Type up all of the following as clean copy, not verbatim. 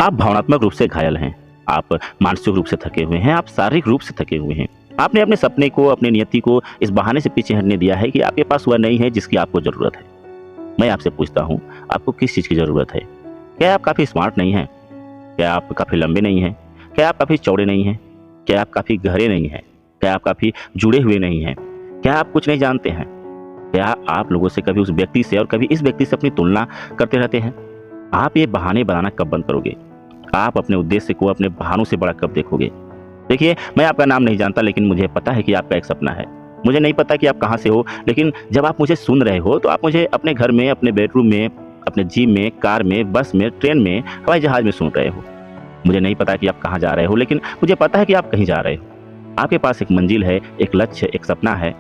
आप भावनात्मक रूप से घायल हैं, आप मानसिक रूप से थके हुए हैं, आप शारीरिक रूप से थके हुए हैं। आपने अपने सपने को, अपनी नियति को इस बहाने से पीछे हटने दिया है कि आपके पास वह नहीं है जिसकी आपको ज़रूरत है। मैं आपसे पूछता हूँ, आपको किस चीज़ की ज़रूरत है? क्या आप काफ़ी स्मार्ट नहीं हैं? क्या आप काफ़ी लंबे नहीं हैं? क्या आप काफ़ी चौड़े नहीं हैं? क्या आप काफ़ी गहरे नहीं हैं? क्या आप काफ़ी जुड़े हुए नहीं हैं? क्या आप कुछ नहीं जानते हैं? क्या आप लोगों से कभी उस व्यक्ति से और कभी इस व्यक्ति से अपनी तुलना करते रहते हैं? आप ये बहाने बनाना कब बंद करोगे? आप अपने उद्देश्य को अपने बहानों से बड़ा कब देखोगे? देखिए, मैं आपका नाम नहीं जानता, लेकिन मुझे पता है कि आपका एक सपना है। मुझे नहीं पता कि आप कहाँ से हो, लेकिन जब आप मुझे सुन रहे हो तो आप मुझे अपने घर में, अपने बेडरूम में, अपने जिम में, कार में, बस में, ट्रेन में, हवाई जहाज में सुन रहे हो। मुझे नहीं पता कि आप कहाँ जा रहे हो, लेकिन मुझे पता है कि आप कहीं जा रहे हो। आपके पास एक मंजिल है, एक लक्ष्य, एक सपना है।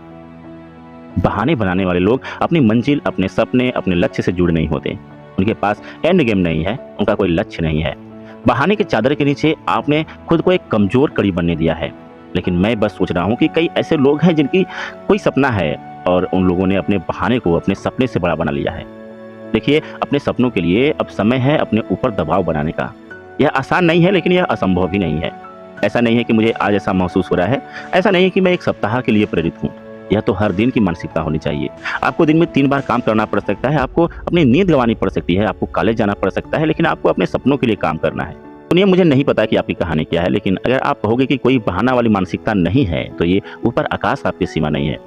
बहाने बनाने वाले लोग अपनी मंजिल, अपने सपने, अपने लक्ष्य से जुड़े नहीं होते। उनके पास एंड गेम नहीं है, उनका कोई लक्ष्य नहीं है। बहाने की चादर के नीचे आपने खुद को एक कमजोर कड़ी बनने दिया है। लेकिन मैं बस सोच रहा हूँ कि कई ऐसे लोग हैं जिनकी कोई सपना है और उन लोगों ने अपने बहाने को अपने सपने से बड़ा बना लिया है। देखिए, अपने सपनों के लिए अब समय है अपने ऊपर दबाव बनाने का। यह आसान नहीं है, लेकिन यह असंभव भी नहीं है। ऐसा नहीं है कि मुझे आज ऐसा महसूस हो रहा है, ऐसा नहीं है कि मैं एक सप्ताह के लिए प्रेरित हूँ। यह तो हर दिन की मानसिकता होनी चाहिए। आपको दिन में 3 बार काम करना पड़ सकता है, आपको अपनी नींद गंवानी पड़ सकती है, आपको कॉलेज जाना पड़ सकता है, लेकिन आपको अपने सपनों के लिए काम करना है। सुनिए, मुझे नहीं पता कि आपकी कहानी क्या है, लेकिन अगर आप कहोगे कि कोई बहाना वाली मानसिकता नहीं है, तो ये ऊपर आकाश आपकी सीमा नहीं है।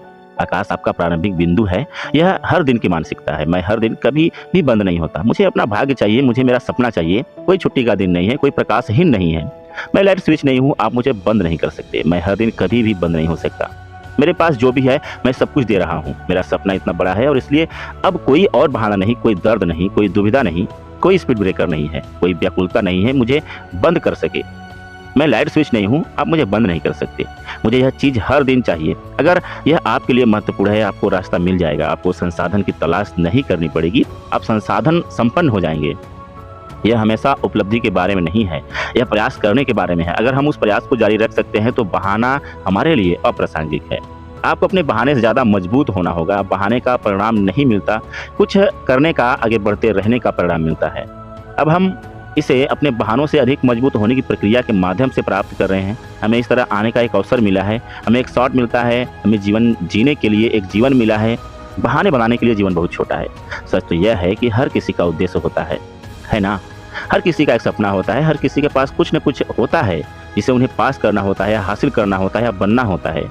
आकाश आपका प्रारंभिक बिंदु है। यह हर दिन की मानसिकता है। मैं हर दिन कभी भी बंद नहीं होता। मुझे अपना भाग्य चाहिए, मुझे मेरा सपना चाहिए। कोई छुट्टी का दिन नहीं है, कोई प्रकाशहीन नहीं है। मैं लाइट स्विच नहीं हूँ, आप मुझे बंद नहीं कर सकते। मैं हर दिन कभी भी बंद नहीं हो सकता। मेरे पास जो भी है, मैं सब कुछ दे रहा हूँ। मेरा सपना इतना बड़ा है और इसलिए अब कोई और बहाना नहीं, कोई दर्द नहीं, कोई दुविधा नहीं, कोई स्पीड ब्रेकर नहीं है, कोई व्याकुलता नहीं है मुझे बंद कर सके। मैं लाइट स्विच नहीं हूँ, आप मुझे बंद नहीं कर सकते। मुझे यह चीज़ हर दिन चाहिए। अगर यह आपके लिए महत्वपूर्ण है, आपको रास्ता मिल जाएगा। आपको संसाधन की तलाश नहीं करनी पड़ेगी, आप संसाधन संपन्न हो जाएंगे। यह हमेशा उपलब्धि के बारे में नहीं है, यह प्रयास करने के बारे में है। अगर हम उस प्रयास को जारी रख सकते हैं तो बहाना हमारे लिए अप्रासंगिक है। आपको अपने बहाने से ज़्यादा मजबूत होना होगा। बहाने का परिणाम नहीं मिलता, कुछ करने का, आगे बढ़ते रहने का परिणाम मिलता है। अब हम इसे अपने बहानों से अधिक मजबूत होने की प्रक्रिया के माध्यम से प्राप्त कर रहे हैं। हमें इस तरह आने का एक अवसर मिला है, हमें एक शॉट मिलता है, हमें जीवन जीने के लिए एक जीवन मिला है। बहाने बनाने के लिए जीवन बहुत छोटा है। सच तो यह है कि हर किसी का उद्देश्य होता है ना? हर किसी का एक सपना होता है, हर किसी के पास कुछ न कुछ होता है जिसे उन्हें पास करना होता है, हासिल करना होता है या बनना होता है।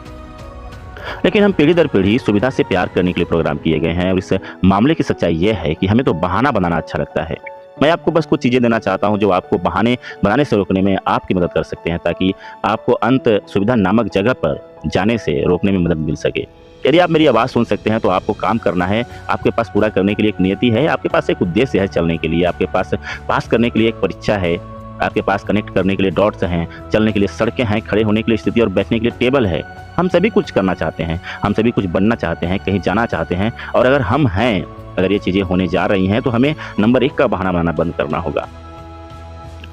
लेकिन हम पीढ़ी दर पीढ़ी सुविधा से प्यार करने के लिए प्रोग्राम किए गए हैं और इस मामले की सच्चाई यह है कि हमें तो बहाना बनाना अच्छा लगता है। मैं आपको बस कुछ चीज़ें देना चाहता हूं जो आपको बहाने बनाने से रोकने में आपकी मदद कर सकते हैं, ताकि आपको अंत सुविधा नामक जगह पर जाने से रोकने में मदद मिल सके। यदि आप मेरी आवाज़ सुन सकते हैं तो आपको काम करना है। आपके पास पूरा करने के लिए एक नियति है, आपके पास एक उद्देश्य है चलने के लिए, आपके पास पास करने के लिए एक परीक्षा है, आपके पास कनेक्ट करने के लिए डॉट्स हैं, चलने के लिए सड़कें हैं, खड़े होने के लिए स्थिति और बैठने के लिए टेबल है। हम सभी कुछ करना चाहते हैं, हम सभी कुछ बनना चाहते हैं, कहीं जाना चाहते हैं। और अगर हम हैं, अगर ये चीज़ें होने जा रही हैं, तो हमें नंबर 1 का बहाना बनाना बंद करना होगा।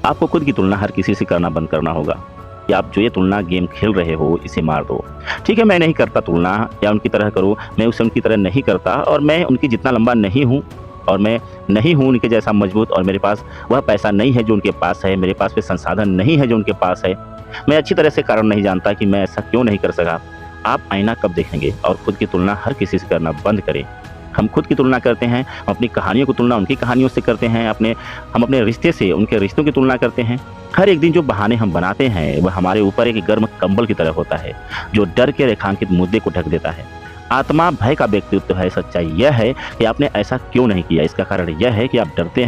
आपको खुद की तुलना हर किसी से करना बंद करना होगा कि आप जो ये तुलना गेम खेल रहे हो, इसे मार दो। ठीक है, मैं नहीं करता तुलना, या उनकी तरह करो, मैं उसे उनकी तरह नहीं करता, और मैं उनकी जितना लंबा नहीं हूँ, और मैं नहीं हूँ उनके जैसा मजबूत, और मेरे पास वह पैसा नहीं है जो उनके पास है, मेरे पास वे संसाधन नहीं है जो उनके पास है। मैं अच्छी तरह से कारण नहीं जानता कि मैं ऐसा क्यों नहीं कर सका। आप आईना कब देखेंगे और खुद की तुलना हर किसी से करना बंद करें। हम खुद की तुलना करते हैं, हम अपनी कहानियों की तुलना उनकी कहानियों से करते हैं, हम अपने रिश्ते से उनके रिश्तों की तुलना करते हैं। हर एक दिन जो बहाने हम बनाते हैं वह हमारे ऊपर एक गर्म कंबल की तरह होता है जो डर के रेखांकित मुद्दे को ढक देता है। आत्मा भय का व्यक्तित्व है। सच्चाई यह है कि आपने ऐसा क्यों नहीं किया। इसका कारण यह है कि आप डरते हैं